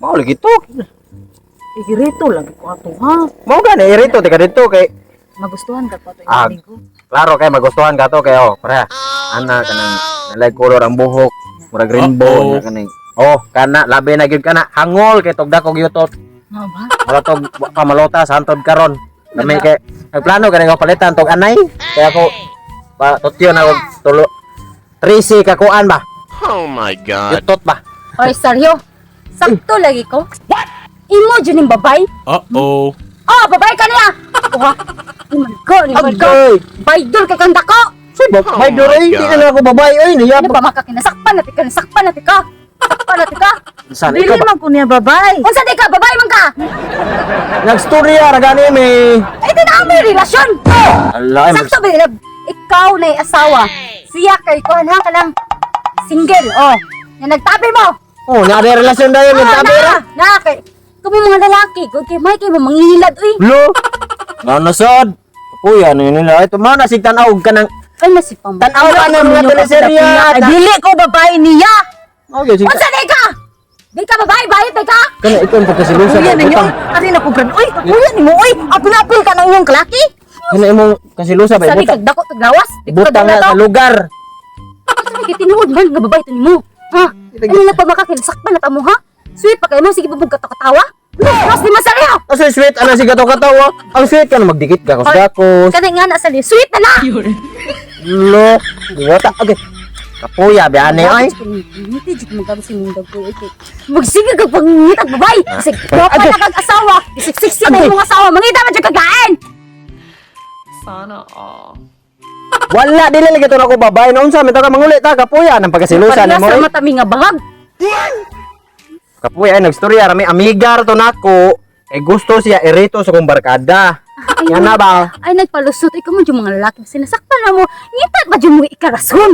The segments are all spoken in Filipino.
Mao lagi to. Igirito lang ko ato ha. Mao gani irito tika dito kay Magustuhan ka ko ato Ah. yung ko. klaro kay magustuhan ka to kay pre. Ana kanang nalay color ang buhok, murag rainbow nya kaning. Oh, kana labi na gyud kana hangol kay tugda kog yutot. Nga ba? Wala to pamalota sa antod karon. Kami kay nagplano kani ko palitan tog anay. Kaya ako pa tutyo na og tulo 3C ka kuan ba? Oh my god. Yutot ba? Oy, Saryo. Sakto lagi ko. What? Imo dyan yung babay? Uh-oh. Oh, babay ka niya! Kuha. Ni man ko. Baydol ka kang dako! May duray, di na ako babae oy niya. Ano ba makakinasakpan natin ka? Nasakpan natin ka! Sakpan natin ka! Saan Dili ikaw ba? man ko niya babay. Unsa di ka? Babay man ka! Nagstorya ra gani mi. Ay, di na may relasyon! Ala, Sakto ba yun? Ikaw na yung asawa. Siya kay kuhan ha ka lang. Single, oh. Yan nagtabi mo! oh, na ada relasyon dayon ng tabi ra. Kay kami mga lalaki, kung kay Mike mo mangilad, uy. Lo. Nanasad. Kuya ano yun nila. Ito man nasig tanaw ka ng Ay, nasipang. tanaw ka ng mga teleserya. Ay dili ko babay niya. Okay, sige. Unsa di ka? Di ka babae, bayad di ka? Kana ito ang pagkasilusa Kuya ng ninyo. butang. Ari na ko gran. Uy, kuya nimo uy. Apil-apil ka nang imong kalaki. Kana imong kasilusa ba Sabi butang. kag dako taglawas. Butang na sa lugar. Sabi kay tinuod man nga babae to nimo. Ha? Ano na pa makakinsakpan na tamo ha? Sweet pa kay mo sige bubog katawa. Mas di masarya. Asa sweet ana si katawa. Ang sweet ka na magdikit ka kus dakos. Kani nga na sa sweet na na. Lo. Diwata. Okay. Kapuya biane ay. Hindi jud mo gabi sinindag ko ito. Magsige kag pangitag babae. Kasi dapat na kag asawa. Isiksik na imong asawa. Mangita man jud kagain. Wala dili lagi to ako babae noon sa mita ka mangulit ta kapuya nang pagkasilusa Parehas nimo. sa mata mi nga bahag. Kapuya ay nagstorya rami amigar to nako. Eh gusto siya irito sa kong barkada. Yan na ba? Ay nagpalusot ikaw mo yung mga lalaki sinasaktan na mo. Ngitat ba yung mga ikarason?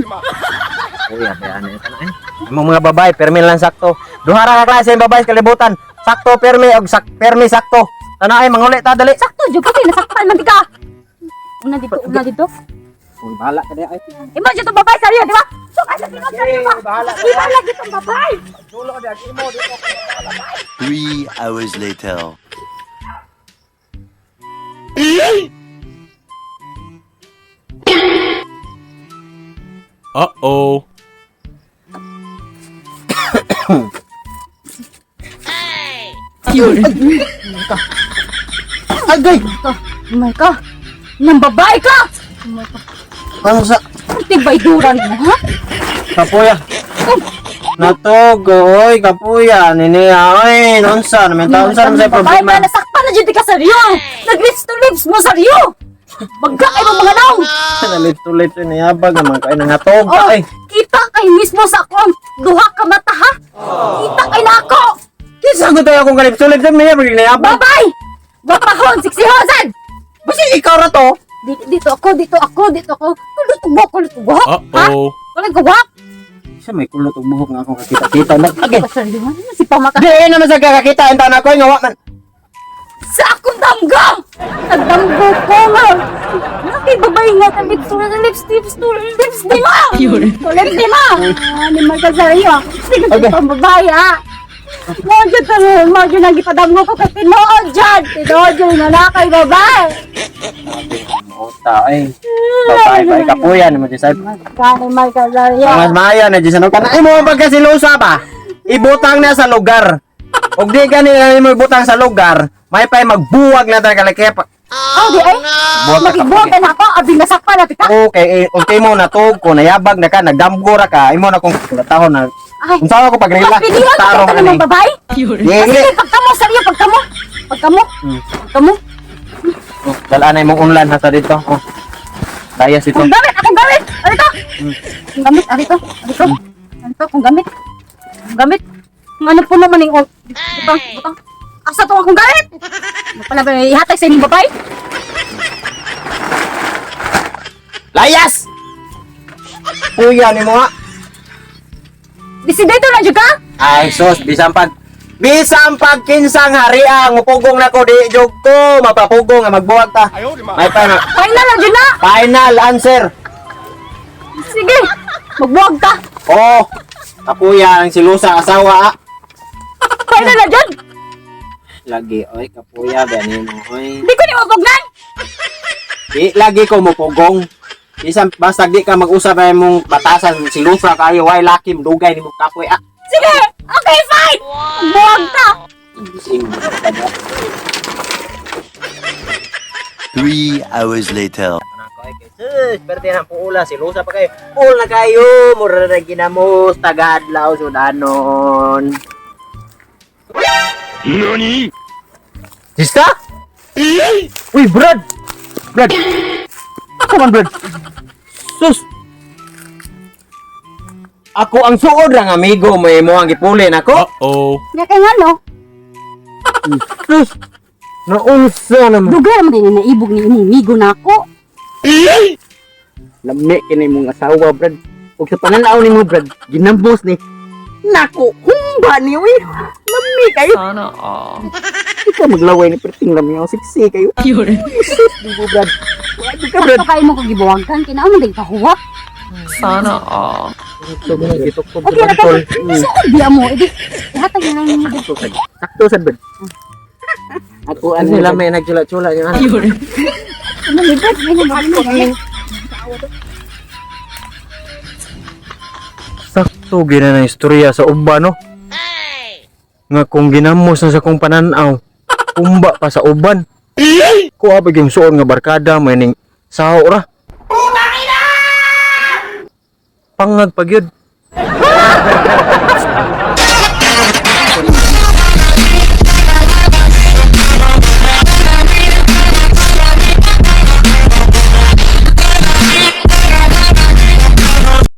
Kuya, bayaan na ito na eh. Ang mga babae, permi lang sakto. Duhara ka klase yung babae sa kalibutan. Sakto, permi, o permi sakto. Ano ay, mangulit ta, dali. Sakto jud kasi nasaktan man di ka. Una dito. Uy, bahala ka di ay. Iba dito babae sa'yo, di ba? So kasi di ba sa'yo ba? Iba lagi itong babae. 3 hours later. Uh-oh. Agay! Umay ka. Nang babae ka. Ano sa... Tibay duran mo, ha? Kapuya. Natog, oy, kapuya. Niniya, oy, nonsa. Namin taon sa naman sa Babae problema. ba nasaktan na dyan di ka saryo? Nag-lips to lips mo saryo. Magkaay mo mga naong. Nalit-tulit yun, niyabag naman kayo nangatog. Oh, Ay, kita kay mismo sa akong duha ka mata, ha? Kita kay na ako. kisagot tayo akong kalip-sulit sa niya, pag niyabag. Babay! Bapahon, siksihosan! Basta ikaw na to. Dito ako. Kulit mo. Ha? Uh-oh. Kulit ko ba? Isa may kulot og buhok nga akong kakita-kita. Agay! Pasaliwan na si Pamaka. Di naman sa kakakita, ang taon ako, ngawa man. Sa akong damgam! Nagdamgo ko nga! Nakay babay nga ka lips di mo! Lips di mo! Ni Magkasaryo! Sige Okay. okay. Pambabae ha! Medyo nagipadamgo ko kay Tinood dyan! Tinood yung nanakay babae! Ota, ay. Babae pa, ikapuya naman dyan sa... Kani Magkasaryo! Mas maya na dyan sa nukan. Ay mo ang pagkasilusa ba? Ibutang na sa lugar. Og di ka nila mo ibutang sa lugar, may pa'y magbuwag na tayo kalikepa. Oh, di ay! Nakibuwag ka na ako! Abing nasakpan na tika! Okay mo natog ko, nayabag na ka, nagdamgura ka, imo na kung tahon na... Ay! Kung saan ako pag-relax, Pilihan tarong ka ka naman ni. babae! Yeli! Sige, pagkamo, saryo, pagkamo! Dalaan na imong unlan na sa dito. Oh. Dayas ito. Kung gamit! Arito! Kung gamit, arito! Kung gamit! Kung ano po naman yung... Butang! Asa to akong gamit? Ano pala ba ihatag sa inyong babae? Layas! Kuya ni mo nga. Disideto na dyan ka? Ay sus, bisang pag kinsang hari ang mupugong na ko di jog ko, mapapugong nga magbuwag ta. May pa na. Final na dyan na! Final answer. Sige! Magbuwag ka! Oh, kapuya ang silusa asawa. Kaya na dyan. Lagi oy kapuya ganin mo oy. Hindi ko ni mapugnan. Di lagi ko mo pugong. Isang basta di ka mag-usap ay mong batasan silusa kayo way laki dugay nimo kapoy. Ah, Sige. Okay, fine. Buwag ka. sing. 3 hours later. Sus, perte na puula silusa pa kayo. Pul na kayo, mura na ginamos tagadlaw sudanon. NANI? Sista? Uy, Brad! Brad! Ako man, Brad! Sus! Ako ang suod lang, amigo. May mo ang gipulin ako. Uh-oh. Nga kay nga no. Sus! Naunsa naman. Dugay naman din na naibog ni imigo na ako. Lami kini mong asawa, Brad. Ug sa pananaw ni mo, Brad, ginambos ni. Nako, humba ni, uy. Lami kayo. Sana all. Ikaw maglaway ni perting lami ako. Siksi kayo. Yun. Dibo, Brad. Wala ka, Brad. Ito kayo mo kagibuwagkan. Kinaan mo din kahuwak. Sana all. Okay na kayo. Suod biya mo. Edi, ihatag na lang niyo. Sakto sad, Brad. Ako ano sila may nagchula-chula niya. Yun. Ano ni Brad? Ano ba? Sakto gina na istorya sa uban, no? Nga kung ginamos na sa kong pananaw, umba pa sa uban. Kuha ba yung suon nga barkada, may ning saho ra. Pangag pagyud.